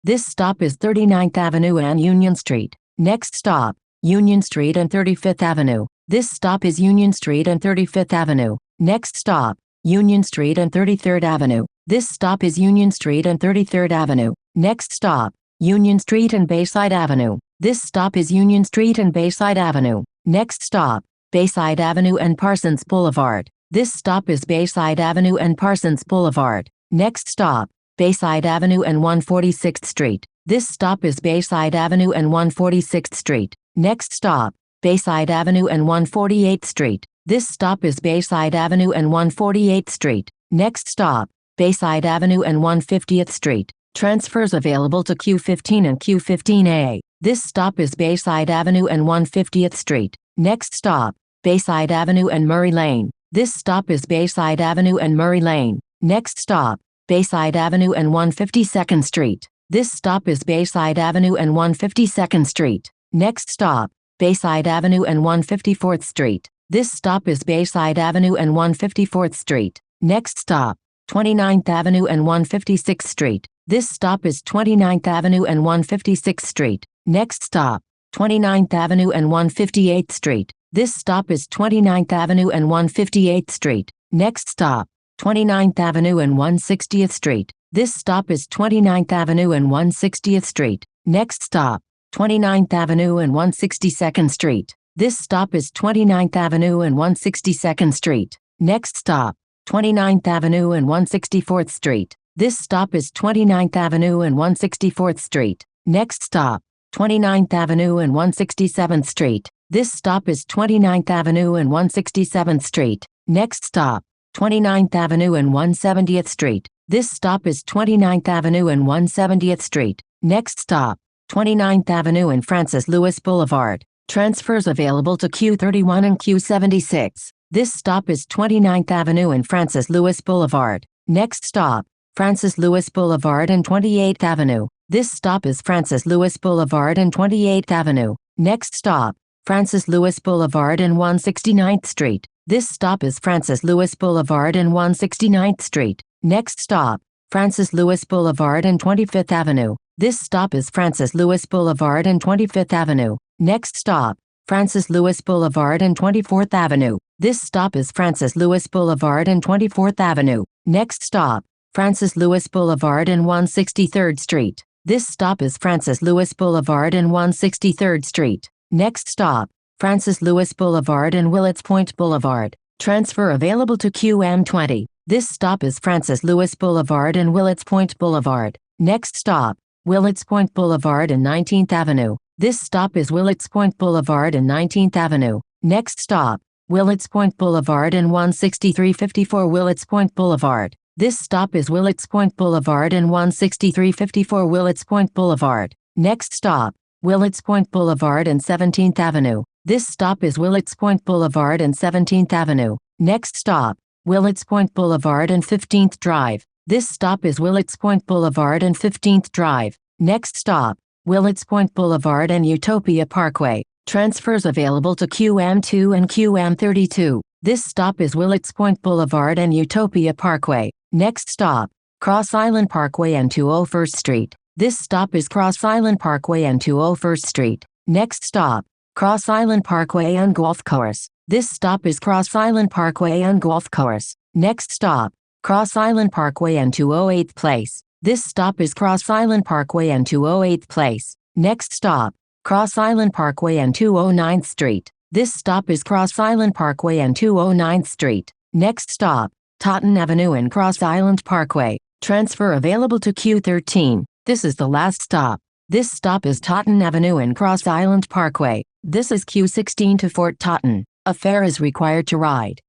This stop is 39th Avenue and Union Street. Next stop, Union Street and 35th Avenue. This stop is Union Street and 35th Avenue. Next stop, Union Street and 33rd Avenue. This stop is Union Street and 33rd Avenue. Next stop, Union Street and Bayside Avenue. This stop is Union Street and Bayside Avenue. Next stop, Bayside Avenue and Parsons Boulevard. This stop is Bayside Avenue and Parsons Boulevard. Next stop, Bayside Avenue and 146th Street. This stop is Bayside Avenue and 146th Street. Next stop, Bayside Avenue and 148th Street. This stop is Bayside Avenue and 148th Street. Next stop, Bayside Avenue and 150th Street. Transfers available to Q15 and Q15A. This stop is Bayside Avenue and 150th Street. Next stop, Bayside Avenue and Murray Lane. This stop is Bayside Avenue and Murray Lane. Next stop, Bayside Avenue and 152nd Street. This stop is Bayside Avenue and 152nd Street. Next stop, Bayside Avenue and 154th Street. This stop is Bayside Avenue and 154th Street. Next stop, 29th Avenue and 156th Street. This stop is 29th Avenue and 156th Street. Next stop, 29th Avenue and 158th Street. This stop is 29th Avenue and 158th Street. Next stop, 29th Avenue and 160th Street. This stop is 29th Avenue and 160th Street. Next stop, 29th Avenue and 162nd Street. This stop is 29th Avenue and 162nd Street. Next stop, 29th Avenue and 164th Street. This stop is 29th Avenue and 164th Street. Next stop, 29th Avenue and 167th Street. This stop is 29th Avenue and 167th Street. Next stop, 29th Avenue and 170th Street. This stop is 29th Avenue and 170th Street. Next stop, 29th Avenue and Francis Lewis Boulevard. Transfers available to Q31 and Q76. This stop is 29th Avenue and Francis Lewis Boulevard. Next stop, Francis Lewis Boulevard and 28th Avenue. This stop is Francis Lewis Boulevard and 28th Avenue. Next stop, Francis Lewis Boulevard and 169th Street. This stop is Francis Lewis Boulevard and 169th Street. Next stop, Francis Lewis Boulevard and 25th Avenue. This stop is Francis Lewis Boulevard and 25th Avenue. Next stop, Francis Lewis Boulevard and 24th Avenue. This stop is Francis Lewis Boulevard and 24th Avenue. Next stop, Francis Lewis Boulevard and 163rd Street. This stop is Francis Lewis Boulevard and 163rd Street. Next stop, Francis Lewis Boulevard and Willets Point Boulevard. Transfer available to QM20. This stop is Francis Lewis Boulevard and Willets Point Boulevard. Next stop, Willets Point Boulevard and 19th Avenue. This stop is Willets Point Boulevard and 19th Avenue. Next stop, Willets Point Boulevard and 16354 Willets Point Boulevard. This stop is Willets Point Boulevard and 16354 Willets Point Boulevard. Next stop, Willets Point Boulevard and 17th Avenue. This stop is Willets Point Boulevard and 17th Avenue. Next stop, Willets Point Boulevard and 15th Drive. This stop is Willets Point Boulevard and 15th Drive. Next stop, Willets Point Boulevard and Utopia Parkway. Transfers available to QM2 and QM32. This stop is Willets Point Boulevard and Utopia Parkway. Next stop, Cross Island Parkway and 201st Street. This stop is Cross Island Parkway and 201st Street. Next stop, Cross Island Parkway and Golf Course. This stop is Cross Island Parkway and Golf Course. Next stop, Cross Island Parkway and 208th Place. This stop is Cross Island Parkway and 208th Place. Next stop, Cross Island Parkway and 209th Street. This stop is Cross Island Parkway and 209th Street. Next stop, Totten Avenue and Cross Island Parkway. Transfer available to Q13. This is the last stop. This stop is Totten Avenue and Cross Island Parkway. This is Q16 to Fort Totten. A fare is required to ride.